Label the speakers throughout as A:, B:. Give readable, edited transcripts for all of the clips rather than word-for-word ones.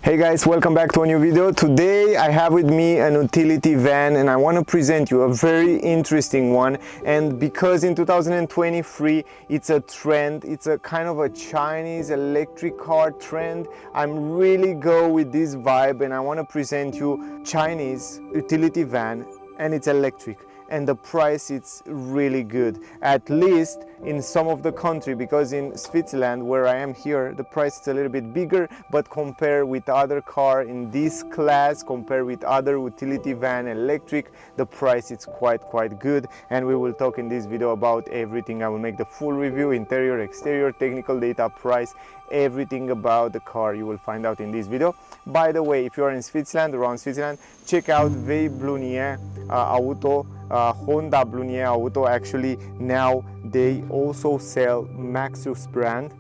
A: Hey guys, welcome back to a new video. Today I have with me an utility van and I want to present you a very interesting one. And because in 2023 it's a trend, it's a kind of a Chinese electric car trend, I'm really go with this vibe and I want to present you Chinese utility van, and it's electric. And the price it's really good, at least in some of the country, because in Switzerland where I am here the price is a little bit bigger, but compare with other car in this class, compare with other utility van electric, the price is quite good. And we will talk in this video about everything. I will make the full review, interior, exterior, technical data, price, everything about the car you will find out in this video. By the way, if you are in Switzerland, around Switzerland, check out Blunier Auto, Honda Blunier Auto. Actually now they also sell Maxus brand,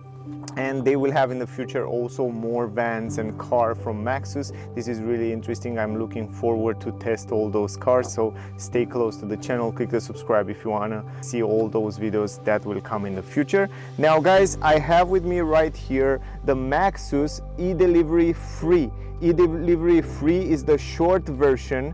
A: and they will have in the future also more vans and car from Maxus. This is really interesting. I'm looking forward to test all those cars, so stay close to the channel, click the subscribe if you wanna see all those videos that will come in the future. Now guys, I have with me right here the Maxus eDelivery Free. eDelivery Free is the short version.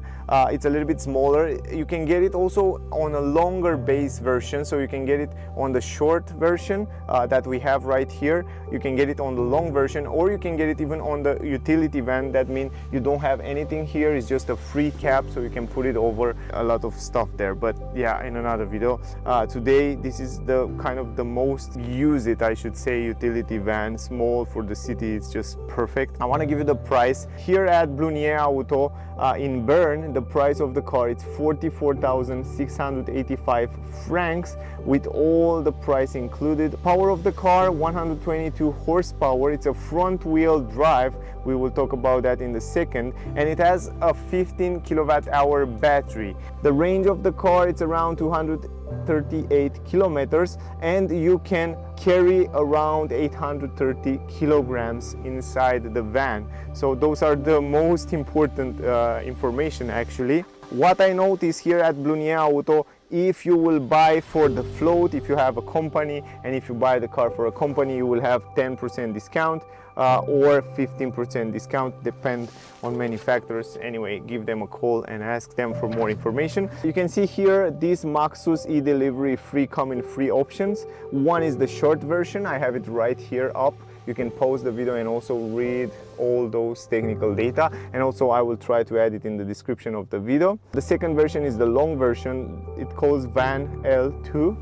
A: It's a little bit smaller. You can get it also on a longer base version, so you can get it on the short version that we have right here. You can get it on the long version, or you can get it even on the utility van. That means you don't have anything here, it's just a free cap, so you can put it over a lot of stuff there. But yeah, in another video. Today this is the kind of the most used, I should say, utility van. Small for the city, it's just perfect. I want to give you the price here at Blunier Auto in Bern. The price of the car, it's 44,685 francs with all the price included. Power of the car, 122 horsepower. It's a front wheel drive. We will talk about that in a second. And it has a 15 kilowatt hour battery. The range of the car, it's around 238 kilometers, and you can carry around 830 kilograms inside the van. So those are the most important information actually. What I notice here at Blunier Auto, if you will buy for the float, if you have a company, and if you buy the car for a company, you will have 10% discount or 15% discount, depend on many factors. Anyway, give them a call and ask them for more information. You can see here this Maxus eDelivery Free come in free options. One is the short version. I have it right here up. You can pause the video and also read all those technical data, and also I will try to add it in the description of the video. The second version is the long version. It calls Van L2,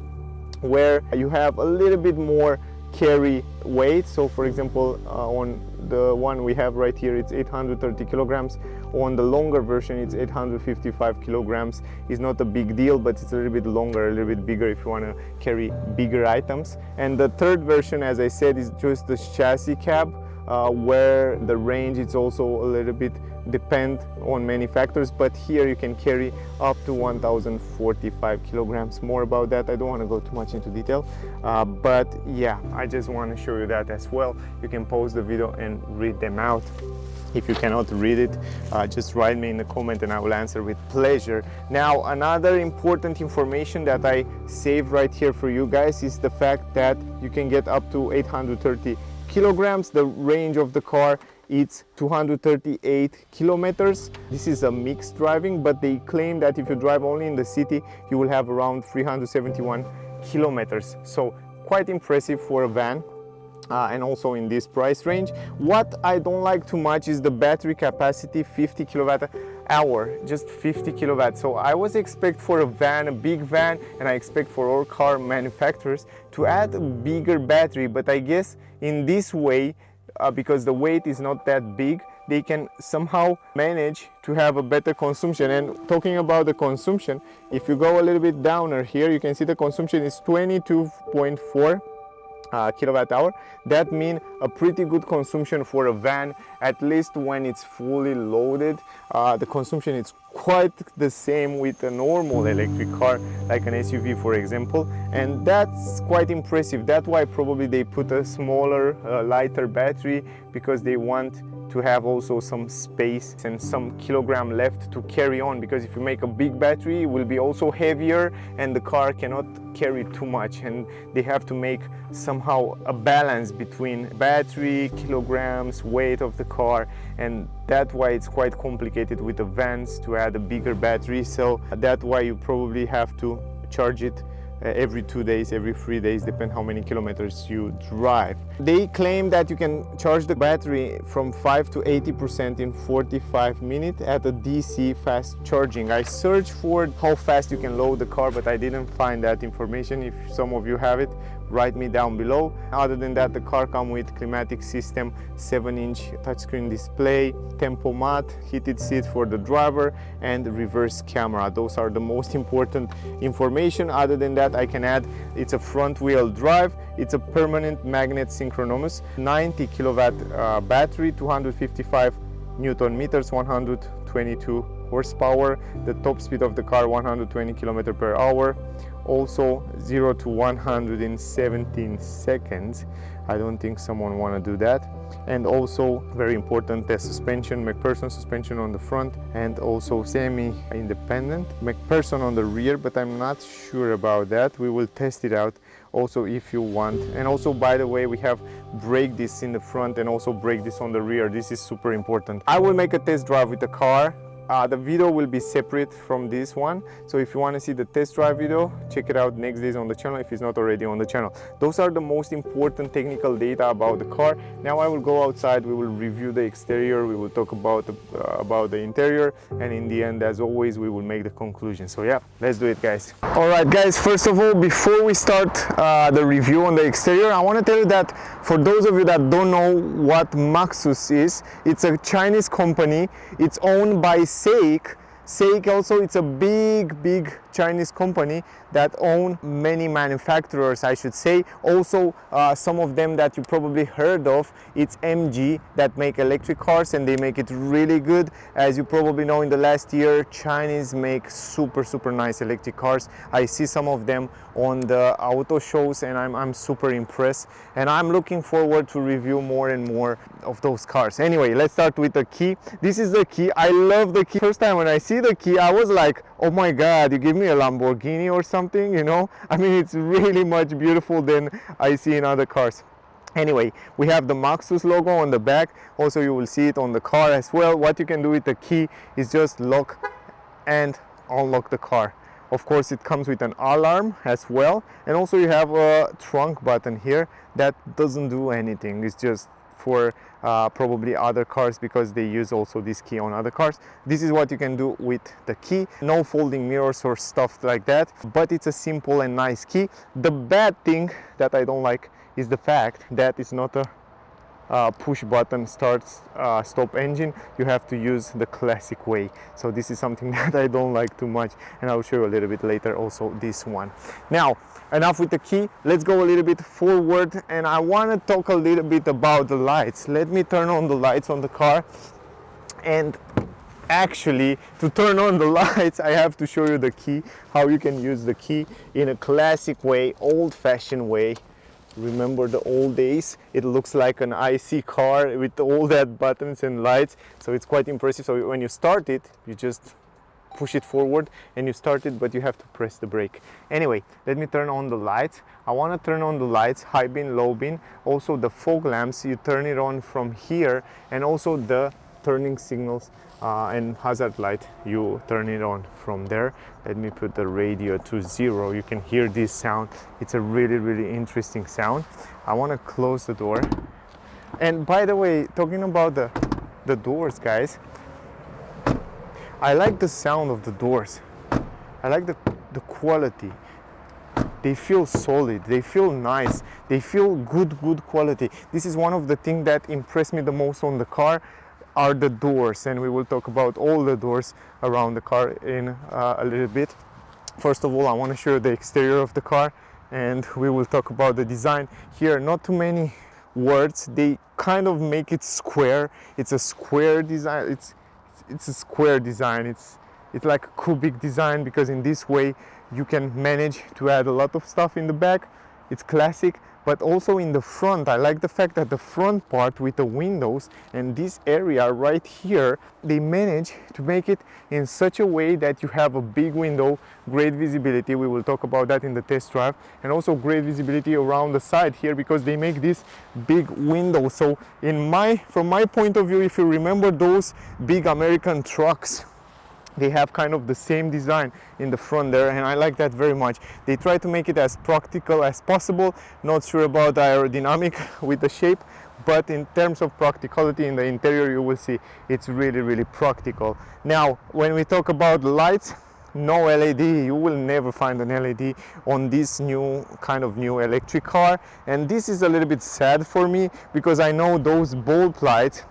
A: where you have a little bit more carry weight. So for example, on the one we have right here, it's 830 kilograms. On the longer version, it's 855 kilograms. It's not a big deal, but it's a little bit longer, a little bit bigger if you want to carry bigger items. And the third version, as I said, is just the chassis cab, where the range is also a little bit depend on many factors, but here you can carry up to 1045 kilograms. More about that, I don't want to go too much into detail, but yeah, I just want to show you that as well. You can pause the video and read them out. If you cannot read it, just write me in the comment and I will answer with pleasure. Now, another important information that I saved right here for you guys is the fact that you can get up to 830 kilograms. The range of the car, it's 238 kilometers. This is a mixed driving, but they claim that if you drive only in the city, you will have around 371 kilometers. So quite impressive for a van. And also in this price range. What I don't like too much is the battery capacity, 50 kilowatt hour, just 50 kilowatts. So I was expect for a van, a big van, and I expect for all car manufacturers to add a bigger battery, but I guess in this way, because the weight is not that big, they can somehow manage to have a better consumption. And talking about the consumption, if you go a little bit downer here, you can see the consumption is 22.4 kilowatt hour. That means a pretty good consumption for a van, at least when it's fully loaded. The consumption is quite the same with a normal electric car, like an SUV for example, and that's quite impressive. That's why probably they put a smaller, lighter battery, because they want to have also some space and some kilogram left to carry on, because if you make a big battery, it will be also heavier and the car cannot carry too much, and they have to make somehow a balance between battery, kilograms, weight of the car, and that's why it's quite complicated with the vans to add a bigger battery. So that's why you probably have to charge it every 2 days, every 3 days, depend how many kilometers you drive. They claim that you can charge the battery from 5 to 80% in 45 minutes at a DC fast charging. I searched for how fast you can load the car, but I didn't find that information. If some of you have it, write me down below. Other than that, the car comes with climatic system, 7-inch touchscreen display, tempomat, heated seat for the driver, and reverse camera. Those are the most important information. Other than that, I can add it's a front wheel drive, it's a permanent magnet Synchronous, 90 kilowatt battery, 255 Newton meters, 122 horsepower. The top speed of the car 120 km per hour. Also 0 to 100 in 17 seconds. I don't think someone want to do that. And also very important, the suspension, McPherson suspension on the front, and also semi-independent McPherson on the rear, but I'm not sure about that. We will test it out also if you want. And also, by the way, we have brake discs in the front and also brake discs on the rear. This is super important. I will make a test drive with the car. The video will be separate from this one, so if you want to see the test drive video, check it out next days on the channel if it's not already on the channel. Those are the most important technical data about the car. Now I will go outside, we will review the exterior, we will talk about the interior, and in the end, as always, we will make the conclusion. So yeah, let's do it, guys. All right, guys, first of all, before we start the review on the exterior, I want to tell you that for those of you that don't know what Maxus is, it's a Chinese company. It's owned by SAIC also, it's a big Chinese company that own many manufacturers, I should say. Also, some of them that you probably heard of, it's MG that make electric cars, and they make it really good. As you probably know, in the last year, Chinese make super nice electric cars. I see some of them on the auto shows, and I'm super impressed, and I'm looking forward to review more and more of those cars. Anyway, let's start with the key. This is the key. I love the key. First time when I see the key, I was like, oh my god, you give me a Lamborghini or something, you know? I mean, it's really much beautiful than I see in other cars. Anyway, we have the Maxus logo on the back. Also, you will see it on the car as well. What you can do with the key is just lock and unlock the car. Of course, it comes with an alarm as well. And also you have a trunk button here that doesn't do anything. It's just for probably other cars, because they use also this key on other cars. This is what you can do with the key. No folding mirrors or stuff like that, but it's a simple and nice key. The bad thing that I don't like is the fact that it's not a push button stop engine. You have to use the classic way. So this is something that I don't like too much, and I'll show you a little bit later also this one. Now, enough with the key, let's go a little bit forward, and I want to talk a little bit about the lights. Let me turn on the lights on the car. And actually, to turn on the lights, I have to show you the key, how you can use the key in a classic way, old-fashioned way. Remember the old days? It looks like an IC car with all that buttons and lights, so it's quite impressive. So when you start it, you just push it forward and you start it, but you have to press the brake. Anyway, let me turn on the lights. I want to turn on the lights, high beam, low beam. Also the fog lamps, you turn it on from here, and also the turning signals and hazard light, you turn it on from there. Let me put the radio to 0. You can hear this sound. It's a really interesting sound. I want to close the door. And by the way, talking about the doors, guys, I like the sound of the doors. I like the quality. They feel solid, they feel nice, they feel good quality. This is one of the things that impressed me the most on the car, are the doors, and we will talk about all the doors around the car in a little bit. First of all, I want to show you the exterior of the car, and we will talk about the design. Here, not too many words. They kind of make it square. It's a square design. It's a square design. It's like a cubic design, because in this way you can manage to add a lot of stuff in the back. It's classic, But also in the front, I like the fact that the front part with the windows and this area right here, they manage to make it in such a way that you have a big window, great visibility. We will talk about that in the test drive, and also great visibility around the side here because they make this big window. So from my point of view, if you remember those big American trucks, they have kind of the same design in the front there, and I like that very much. They try to make it as practical as possible. Not sure about the aerodynamic with the shape, but in terms of practicality in the interior, you will see it's really practical. Now, when we talk about lights, no LED. You will never find an LED on this new electric car, and this is a little bit sad for me because I know those bulb lights,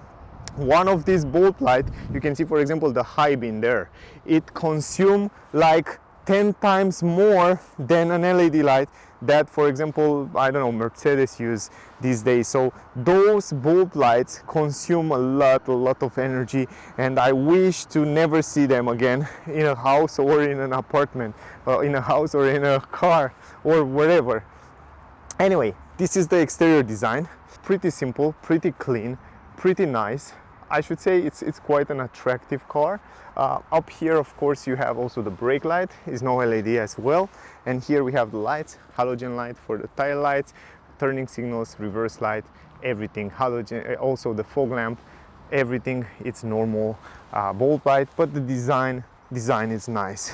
A: one of these bulb light, you can see for example the high beam there, it consumes like 10 times more than an LED light that, for example, I don't know, Mercedes use these days. So those bulb lights consume a lot of energy, and I wish to never see them again in a house or in an apartment, in a house or in a car or wherever. Anyway, this is the exterior design. Pretty simple, pretty clean, pretty nice. I should say it's quite an attractive car. Up here, of course, you have also the brake light, is no LED as well. And here we have the lights, halogen light for the tail lights, turning signals, reverse light, everything. Halogen, also the fog lamp, everything. It's normal bulb light, but the design is nice.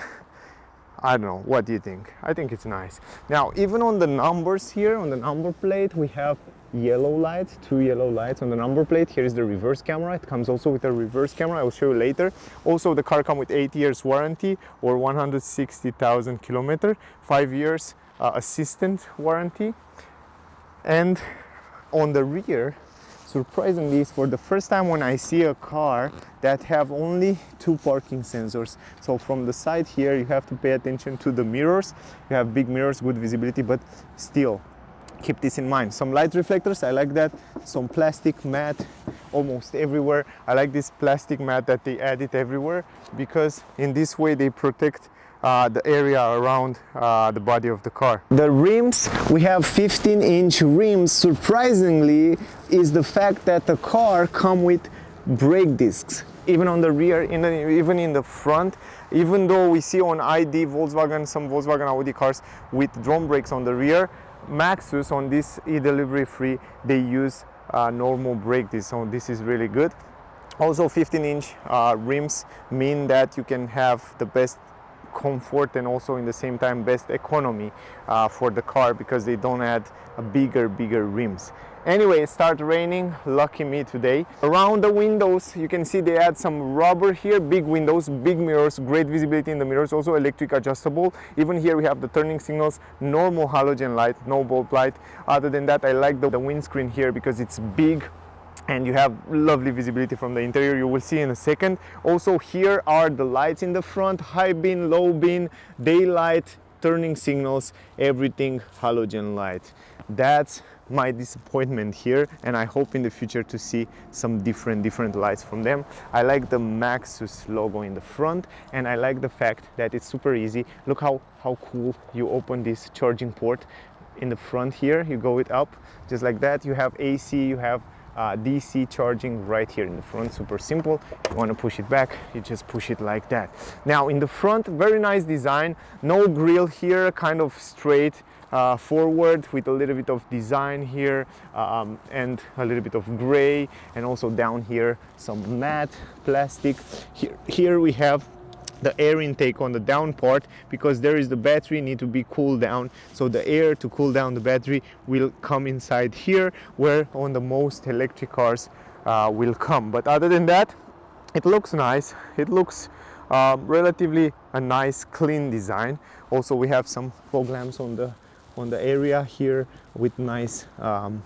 A: I don't know, what do you think? I think it's nice. Now, even on the numbers here, on the number plate, we have yellow lights, 2 yellow lights on the number plate. Here is the reverse camera. It comes also with a reverse camera. I will show you later. Also, the car comes with 8 years warranty or 160,000 kilometers, 5 years assistant warranty. And on the rear, surprisingly, it's for the first time when I see a car that have only 2 parking sensors. So from the side here, you have to pay attention to the mirrors. You have big mirrors, good visibility, but still keep this in mind. Some light reflectors, I like that. Some plastic mat almost everywhere. I like this plastic mat that they added everywhere because in this way they protect the area around the body of the car. The rims, we have 15-inch rims. Surprisingly is the fact that the car comes with brake discs, even on the rear, even in the front. Even though we see on ID, Volkswagen, some Volkswagen Audi cars with drum brakes on the rear, Maxus on this eDelivery free, they use normal brake discs, so this is really good. Also 15-inch rims mean that you can have the best comfort and also in the same time best economy for the car because they don't add a bigger rims. Anyway, it started raining, lucky me today. Around the windows, you can see they add some rubber here, big windows, big mirrors, great visibility in the mirrors, also electric adjustable. Even here we have the turning signals, normal halogen light, no bulb light. Other than that, I like the windscreen here because it's big and you have lovely visibility from the interior. You will see in a second. Also, here are the lights in the front, high beam, low beam, daylight, turning signals, everything halogen light. That's my disappointment here, and I hope in the future to see some different lights from them. I like the Maxus logo in the front, and I like the fact that it's super easy. Look how cool. You open this charging port in the front here, you go it up just like that. You have AC, you have DC charging right here in the front, super simple. If you want to push it back, you just push it like that. Now in the front, very nice design, no grille here, kind of straight forward with a little bit of design here and a little bit of gray, and also down here some matte plastic. Here we have the air intake on the down part because there is the battery need to be cooled down, so the air to cool down the battery will come inside here, where on the most electric cars will come. But other than that, it looks nice. It looks relatively a nice clean design. Also we have some fog lamps on the area here with nice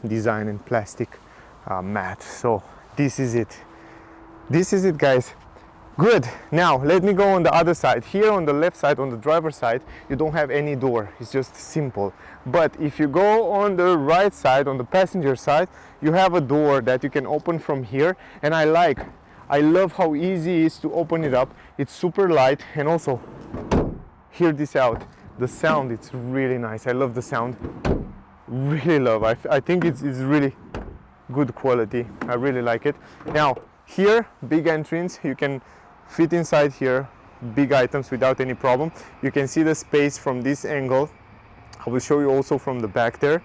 A: design and plastic mat. So this is it guys. Good. Now let me go on the other side. Here on the left side, on the driver's side, you don't have any door. It's just simple. But if you go on the right side, on the passenger side, you have a door that you can open from here. And I love how easy it is to open it up. It's super light, and also hear this out. The sound, it's really nice. I love the sound. really love. I think it's really good quality. I really like it. Now here, big entrance, you can fit inside here big items without any problem. You can see the space from this angle. I will show you also from the back there.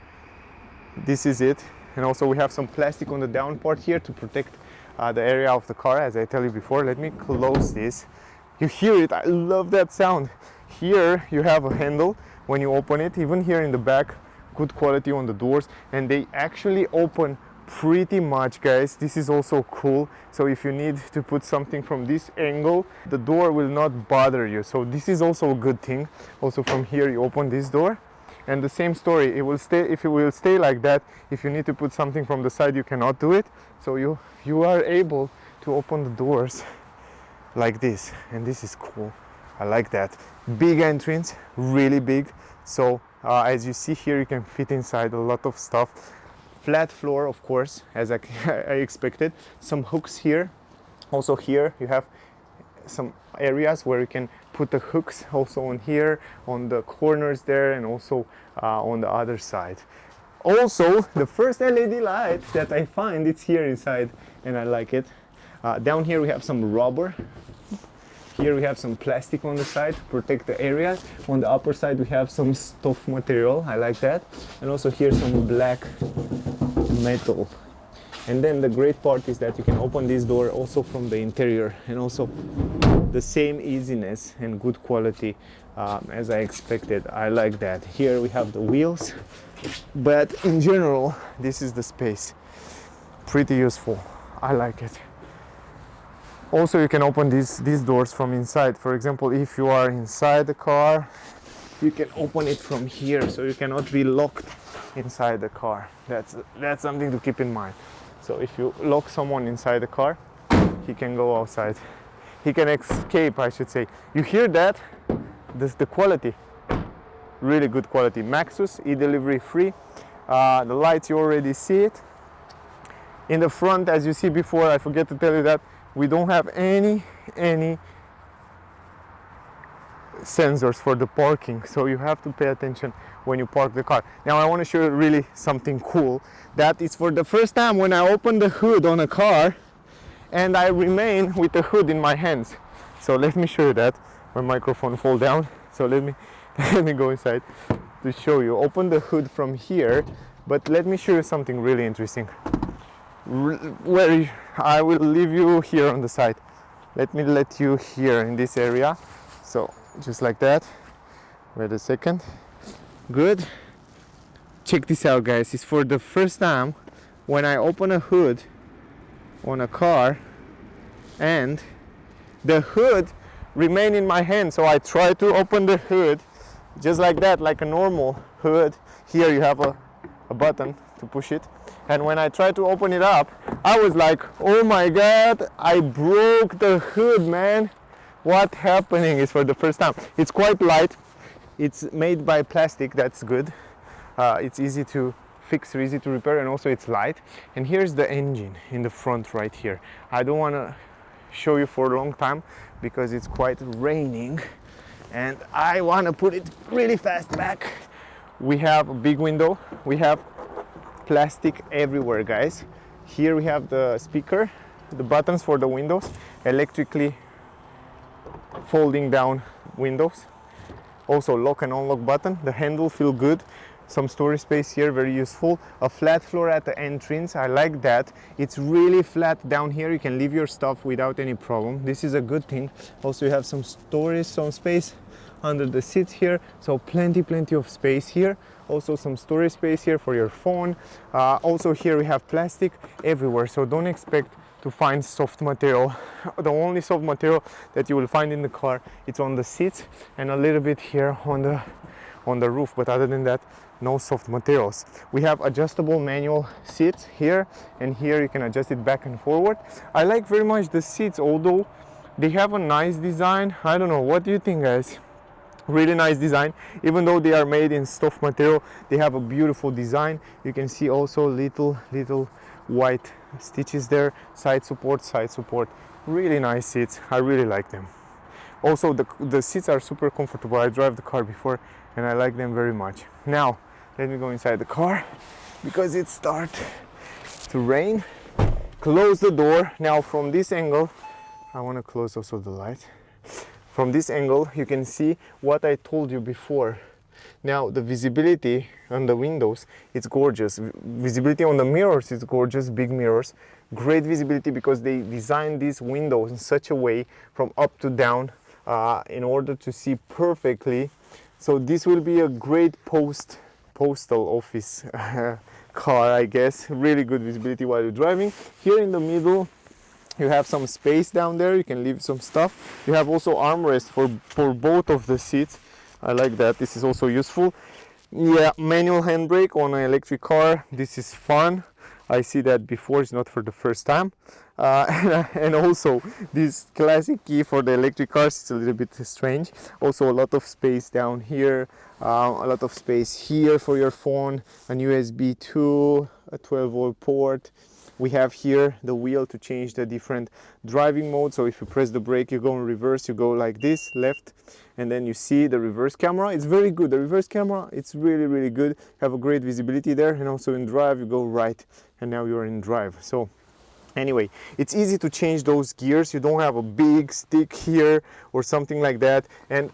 A: This is it. And also we have some plastic on the down part here to protect the area of the car, as I tell you before. Let me close this. You hear it, I love that sound. Here you have a handle when you open it, even here in the back, good quality on the doors, and they actually open pretty much, guys. This is also cool. So if you need to put something from this angle, the door will not bother you. So this is also a good thing. Also from here you open this door, and the same story, it will stay. If it will stay like that, if you need to put something from the side, you cannot do it. So you are able to open the doors like this, and this is cool. I like that. Big entrance, really big. So as you see here, you can fit inside a lot of stuff. Flat floor, of course, as I expected. Some hooks here. Also here you have some areas where you can put the hooks, also on here, on the corners there, and also on the other side. Also, the first LED light that I find, it's here inside, and I like it. Down here we have some rubber. Here we have some plastic on the side to protect the area. On the upper side we have some stuff material, I like that. And also here some black metal. And then the great part is that you can open this door also from the interior, and also the same easiness and good quality as I expected. I like that. Here we have the wheels, but in general this is the space. Pretty useful, I like it. Also you can open these doors from inside. For example, if you are inside the car, you can open it from here, so you cannot be locked inside the car. That's something to keep in mind. So if you lock someone inside the car, he can go outside. He can escape, I should say. You hear that? The quality, really good quality. Maxus, eDelivery free. The lights, you already see it. In the front, as you see before, I forget to tell you that we don't have any sensors for the parking, so you have to pay attention when you park the car. Now I want to show you really something cool. That is for the first time when I open the hood on a car and I remain with the hood in my hands. So let me show you that. My microphone fall down, so let me go inside to show you. Open the hood from here, but let me show you something really interesting. I will leave you here on the side. Let me let you here in this area. So just like that. Wait a second. Good. Check this out, guys. It's for the first time when I open a hood on a car and the hood remain in my hand. So I try to open the hood just like that, like a normal hood. Here you have a button to push it. And when I tried to open it up, I was like, oh my God, I broke the hood, man. What happening is for the first time. It's quite light. It's made by plastic, that's good. It's easy to fix, easy to repair, and also it's light. And here's the engine in the front right here. I don't want to show you for a long time because it's quite raining and I want to put it really fast back. We have a big window. We have plastic everywhere, guys. Here we have the speaker, the buttons for the windows, electrically folding down windows. Also lock and unlock button. The handle feel good. Some storage space here, very useful. A flat floor at the entrance, I like that. It's really flat down here. You can leave your stuff without any problem. This is a good thing. Also you have some storage, some space under the seats here, so plenty of space here. Also some storage space here for your phone. Also here we have plastic everywhere, so don't expect to find soft material. The only soft material that you will find in the car, it's on the seats and a little bit here on the roof, but other than that, no soft materials. We have adjustable manual seats here, and here you can adjust it back and forward. I like very much the seats, although they have a nice design. I don't know, what do you think, guys? Really nice design. Even though they are made in soft material, they have a beautiful design. You can see also little white stitches there. Side support. Really nice seats. I really like them. Also the seats are super comfortable. I drive the car before and I like them very much. Now Let me go inside the car because it starts to rain. Close the door. Now from this angle, I want to close also the light. From this angle, you can see what I told you before. Now the visibility on the windows, it's gorgeous. Visibility on the mirrors, it's gorgeous, big mirrors. Great visibility because they designed these windows in such a way from up to down in order to see perfectly. So this will be a great postal office car, I guess. Really good visibility while you're driving. Here in the middle, you have some space down there. You can leave some stuff. You have also armrest for both of the seats. I like that. This is also useful. Yeah, manual handbrake on an electric car. This is fun. I see that before. It's not for the first time. And also this classic key for the electric cars. It's a little bit strange. Also a lot of space down here. A lot of space here for your phone. An USB 2, a 12-volt port. We have here the wheel to change the different driving modes. So if you press the brake, you go in reverse, you go like this, left, and then you see the reverse camera. It's very good. The reverse camera, it's really, really good. You have a great visibility there. And also in drive, you go right, and now you're in drive. So anyway, it's easy to change those gears. You don't have a big stick here or something like that. And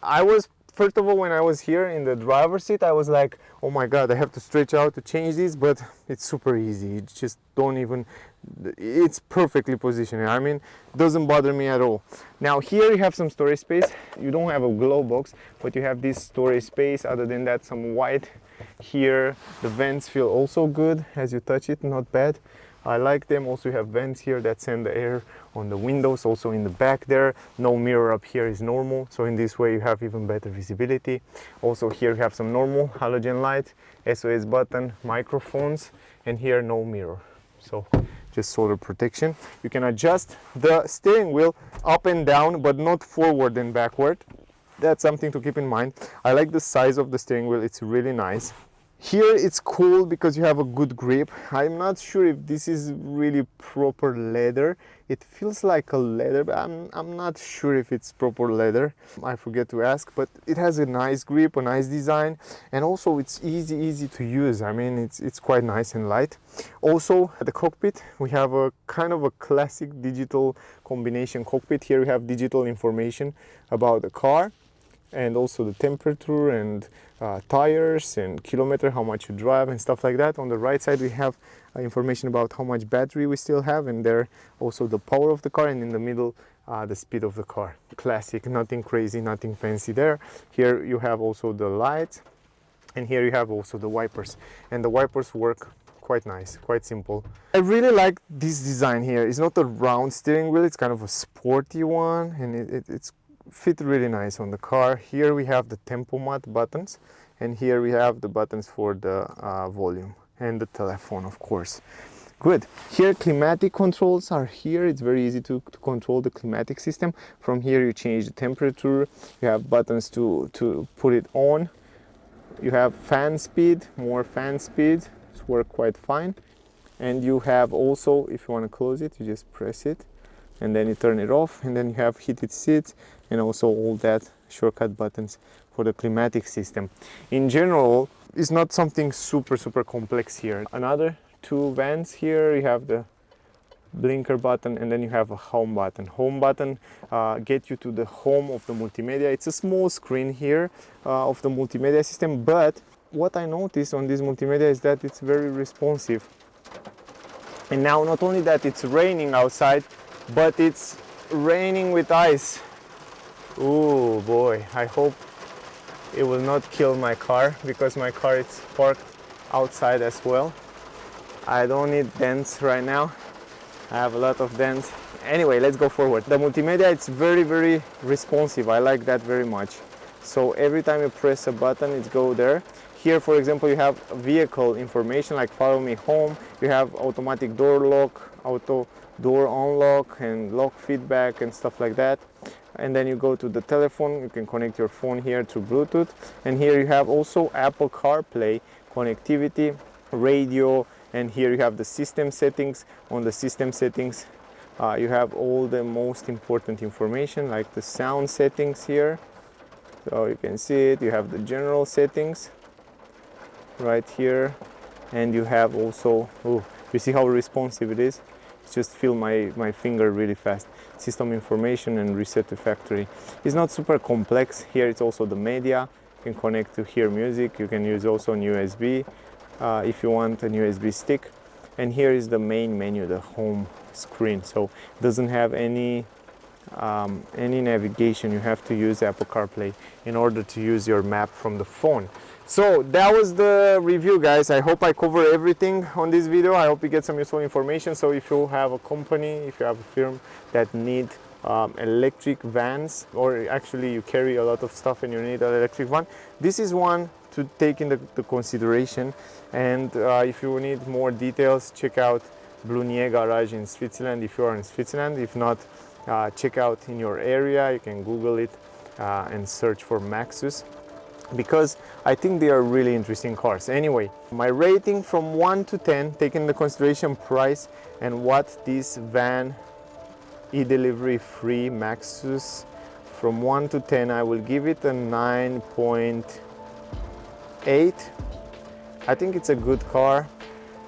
A: first of all, when I was here in the driver's seat, I was like, oh my God, I have to stretch out to change this, but it's super easy. You just don't even, it's perfectly positioned. I mean, it doesn't bother me at all. Now here you have some storage space. You don't have a glove box, but you have this storage space. Other than that, some white here. The vents feel also good as you touch it, not bad. I like them. Also you have vents here that send the air on the windows, also in the back there. No mirror up here is normal, so in this way you have even better visibility. Also here you have some normal halogen light, SOS button, microphones, and here no mirror, so just solar protection. You can adjust the steering wheel up and down, but not forward and backward. That's something to keep in mind. I like the size of the steering wheel, it's really nice. Here it's cool because you have a good grip. I'm not sure if this is really proper leather. It feels like a leather, but I'm not sure if it's proper leather. I forget to ask, but it has a nice grip, a nice design, and also it's easy to use. I mean, it's quite nice and light. Also at the cockpit, we have a kind of a classic digital combination cockpit. Here we have digital information about the car, and also the temperature and tires and kilometer, how much you drive and stuff like that. On the right side we have information about how much battery we still have, and there also the power of the car, and in the middle the speed of the car. Classic, nothing crazy, nothing fancy there. Here you have also the lights, and here you have also the wipers, and the wipers work quite nice, quite simple. I really like this design here. It's not a round steering wheel, it's kind of a sporty one, and it's fit really nice on the car. Here we have the tempomat buttons, and here we have the buttons for the volume and the telephone, of course. Good. Here climatic controls are here. It's very easy to control the climatic system. From here you change the temperature. You have buttons to put it on. You have fan speed, more fan speed. It's work quite fine. And you have also, if you want to close it, you just press it, and then you turn it off, and then you have heated seats and also all that shortcut buttons for the climatic system. In general, it's not something super complex here. Another two vents here, you have the blinker button, and then you have a home button. Home button get you to the home of the multimedia. It's a small screen here of the multimedia system, but what I noticed on this multimedia is that it's very responsive. And now not only that it's raining outside, but it's raining with ice. Oh boy, I hope it will not kill my car, because my car is parked outside as well. I don't need dents right now. I have a lot of dents. Anyway, let's go forward. The multimedia, it's very responsive. I like that very much. So every time you press a button, it goes there. Here, for example, you have vehicle information like follow me home. You have automatic door lock, auto door unlock, and lock feedback and stuff like that. And then you go to the telephone. You can connect your phone here through Bluetooth. And here you have also Apple CarPlay connectivity, radio, and here you have the system settings. On the system settings, you have all the most important information like the sound settings here. So you can see it. You have the general settings. right here, and you have also, oh, you see how responsive it is? Just feel my finger really fast. System information and reset to factory. It's not super complex. Here it's also the media. You can connect to hear music. You can use also an USB if you want an USB stick. And here is the main menu, the home screen. So it doesn't have any navigation. You have to use Apple CarPlay in order to use your map from the phone. So that was the review, guys. I hope I cover everything on this video. I hope you get some useful information. So if you have a company, if you have a firm that need electric vans, or actually you carry a lot of stuff and you need an electric van, this is one to take into consideration. And if you need more details, check out Blunier Garage in Switzerland if you are in Switzerland. If not, check out in your area. You can Google it and search for Maxus, because I think they are really interesting cars. Anyway, my rating from 1 to 10, taking into consideration price and what this van eDelivery free Maxus, from 1 to 10 I will give it a 9.8. I think it's a good car.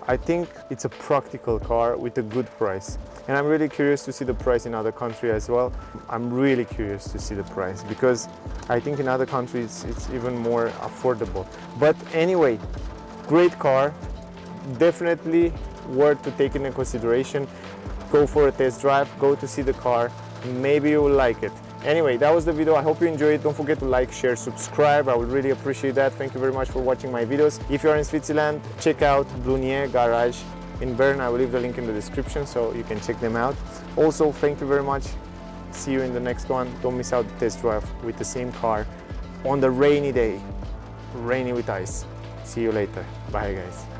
A: I think it's a practical car with a good price. And I'm really curious to see the price in other countries as well. I'm really curious to see the price, because I think in other countries it's even more affordable. But anyway, great car, definitely worth to take into consideration. Go for a test drive, go to see the car, maybe you will like it. Anyway, that was the video. I hope you enjoyed it. Don't forget to like, share, subscribe. I would really appreciate that. Thank you very much for watching my videos. If you're in Switzerland, check out Blunier Garage in Bern. I will leave the link in the description so you can check them out. Also, thank you very much. See you in the next one. Don't miss out the test drive with the same car on the rainy day. Rainy with ice. See you later. Bye, guys.